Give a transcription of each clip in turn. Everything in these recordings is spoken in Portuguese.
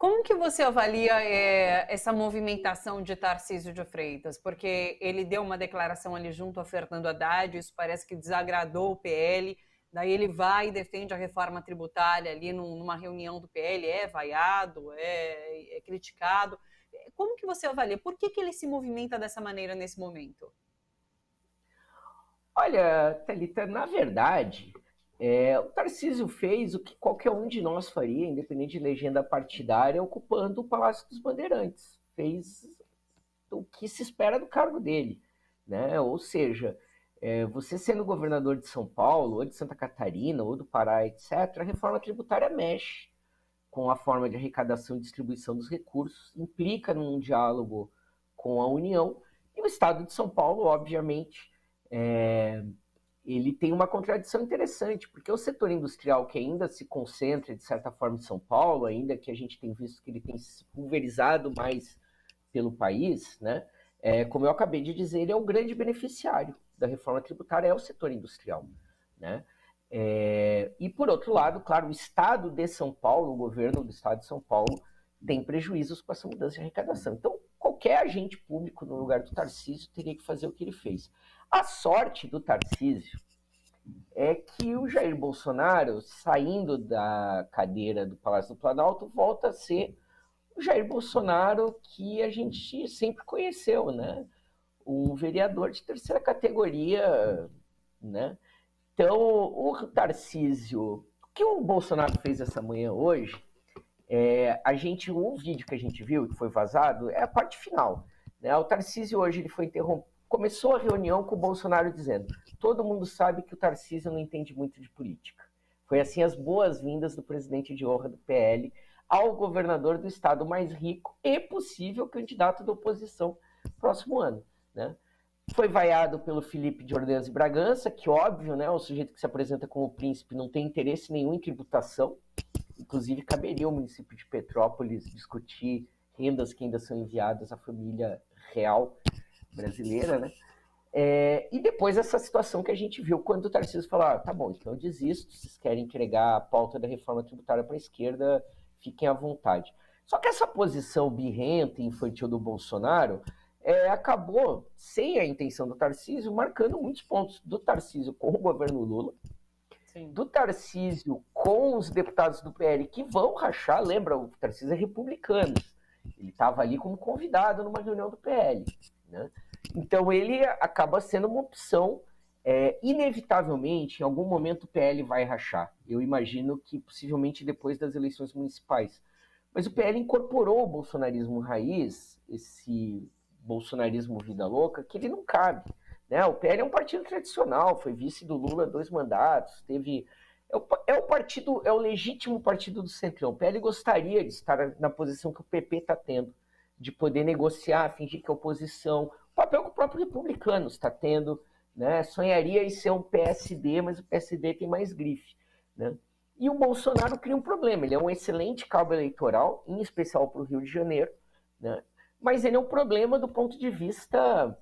Como que você avalia essa movimentação de Tarcísio de Freitas? Porque ele deu uma declaração ali junto a Fernando Haddad, isso parece que desagradou o PL, daí ele vai e defende a reforma tributária ali numa reunião do PL, é vaiado, é criticado. Como que você avalia? Por que ele se movimenta dessa maneira nesse momento? Olha, Thalita, na verdade, o Tarcísio fez o que qualquer um de nós faria, independente de legenda partidária, ocupando o Palácio dos Bandeirantes. Fez o que se espera do cargo dele, né? Ou seja, você sendo governador de São Paulo, ou de Santa Catarina, ou do Pará, etc., a reforma tributária mexe com a forma de arrecadação e distribuição dos recursos, implica num diálogo com a União, e o Estado de São Paulo, obviamente, ele tem uma contradição interessante, porque o setor industrial que ainda se concentra, de certa forma, em São Paulo, ainda que a gente tem visto que ele tem se pulverizado mais pelo país, né? Como eu acabei de dizer, ele é o grande beneficiário da reforma tributária, é o setor industrial, né? E, por outro lado, claro, o Estado de São Paulo, o governo do Estado de São Paulo, tem prejuízos com essa mudança de arrecadação. Então, qualquer agente público no lugar do Tarcísio teria que fazer o que ele fez. A sorte do Tarcísio é que o Jair Bolsonaro, saindo da cadeira do Palácio do Planalto, volta a ser o Jair Bolsonaro que a gente sempre conheceu, né? Um vereador de terceira categoria, né? Então, o Tarcísio, o que o Bolsonaro fez essa manhã hoje, um vídeo que a gente viu, que foi vazado, é a parte final, né? O Tarcísio hoje ele foi interrompido, começou a reunião com o Bolsonaro dizendo: todo mundo sabe que o Tarcísio não entende muito de política. Foi assim as boas-vindas do presidente de honra do PL ao governador do estado mais rico e possível candidato da oposição próximo ano, né? Foi vaiado pelo Felipe de Ordenanza e Bragança, que óbvio, né, o sujeito que se apresenta como príncipe não tem interesse nenhum em tributação. Inclusive, caberia ao município de Petrópolis discutir rendas que ainda são enviadas à família real brasileira, né? E depois essa situação que a gente viu quando o Tarcísio falou: tá bom, então eu desisto, vocês querem entregar a pauta da reforma tributária para a esquerda, fiquem à vontade. Só que essa posição birrenta e infantil do Bolsonaro acabou, sem a intenção do Tarcísio, marcando muitos pontos do Tarcísio com o governo Lula, sim, do Tarcísio com os deputados do PL que vão rachar. Lembra, o Tarcísio é republicano, ele estava ali como convidado numa reunião do PL, né? Então ele acaba sendo uma opção, inevitavelmente, em algum momento o PL vai rachar. Eu imagino que possivelmente depois das eleições municipais. Mas o PL incorporou o bolsonarismo raiz, esse bolsonarismo vida louca, que ele não cabe, né? O PL é um partido tradicional, foi vice do Lula 2 mandatos, é o legítimo partido do Centrão. O PL gostaria de estar na posição que o PP está tendo, de poder negociar, fingir que é oposição, o papel que o próprio Republicano está tendo, né? Sonharia em ser um PSD, mas o PSD tem mais grife, né? E o Bolsonaro cria um problema. Ele é um excelente cabo eleitoral, em especial para o Rio de Janeiro, né? Mas ele é um problema do ponto de vista,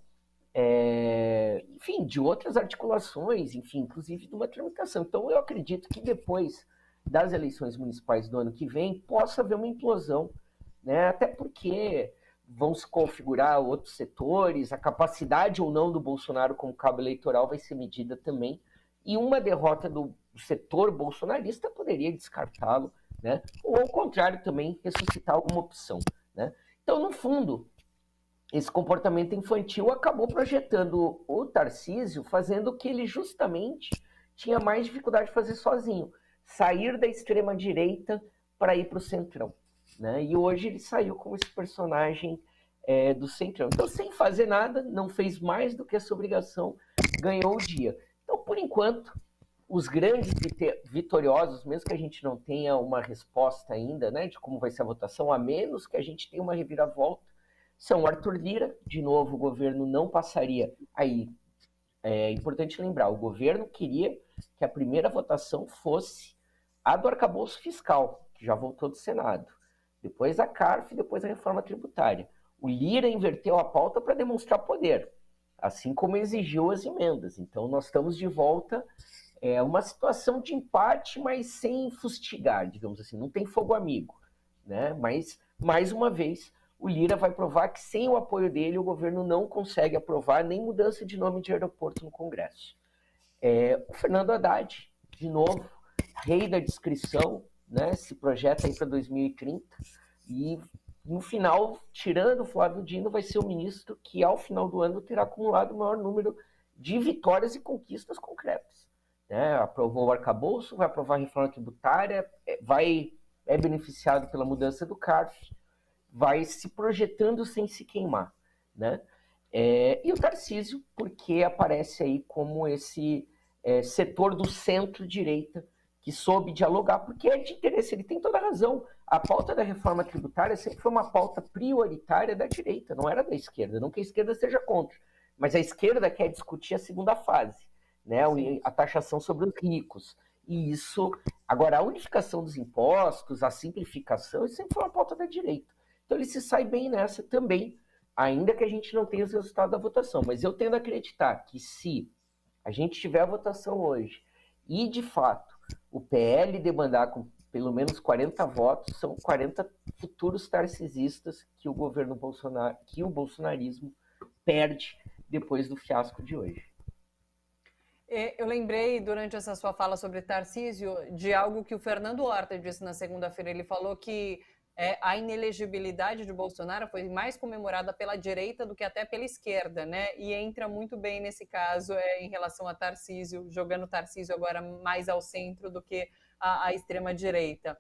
enfim, de outras articulações, enfim, inclusive de uma tramitação. Então eu acredito que depois das eleições municipais do ano que vem possa haver uma implosão, né? Até porque vão se configurar outros setores, a capacidade ou não do Bolsonaro como cabo eleitoral vai ser medida também, e uma derrota do setor bolsonarista poderia descartá-lo, né? Ou ao contrário também ressuscitar alguma opção, né? Então, no fundo, esse comportamento infantil acabou projetando o Tarcísio, fazendo o que ele justamente tinha mais dificuldade de fazer sozinho, sair da extrema-direita para ir para o centrão, né? E hoje ele saiu como esse personagem do centrão. Então, sem fazer nada, não fez mais do que a sua obrigação, ganhou o dia. Então, por enquanto, os grandes vitoriosos, mesmo que a gente não tenha uma resposta ainda, né, de como vai ser a votação, a menos que a gente tenha uma reviravolta, são Arthur Lira. De novo, o governo não passaria. Aí, é importante lembrar, o governo queria que a primeira votação fosse a do arcabouço fiscal, que já voltou do Senado. Depois a CARF, depois a reforma tributária. O Lira inverteu a pauta para demonstrar poder, assim como exigiu as emendas. Então, nós estamos de volta uma situação de empate, mas sem fustigar, digamos assim. Não tem fogo amigo, né? Mas, mais uma vez, o Lira vai provar que sem o apoio dele o governo não consegue aprovar nem mudança de nome de aeroporto no Congresso. O Fernando Haddad, de novo, rei da descrição, né? Se projeta aí para 2030 e no final, tirando o Flávio Dino, vai ser o ministro que ao final do ano terá acumulado o maior número de vitórias e conquistas concretas. Né? Aprovou o arcabouço, vai aprovar a reforma tributária, é beneficiado pela mudança do CARF, vai se projetando sem se queimar. Né? E o Tarcísio, porque aparece aí como esse setor do centro-direita que soube dialogar, porque é de interesse, ele tem toda a razão. A pauta da reforma tributária sempre foi uma pauta prioritária da direita, não era da esquerda, não que a esquerda seja contra, mas a esquerda quer discutir a segunda fase, né? A taxação sobre os ricos. E isso, agora, a unificação dos impostos, a simplificação, isso sempre foi uma pauta da direita. Então ele se sai bem nessa também, ainda que a gente não tenha os resultados da votação. Mas eu tendo a acreditar que se a gente tiver a votação hoje e, de fato, o PL demandar com pelo menos 40 votos, são 40 futuros tarcisistas que o governo Bolsonaro, que o bolsonarismo perde depois do fiasco de hoje. Eu lembrei, durante essa sua fala sobre Tarcísio, de algo que o Fernando Horta disse na segunda-feira. Ele falou que a inelegibilidade de Bolsonaro foi mais comemorada pela direita do que até pela esquerda, né? E entra muito bem nesse caso em relação a Tarcísio, jogando Tarcísio agora mais ao centro do que a extrema-direita.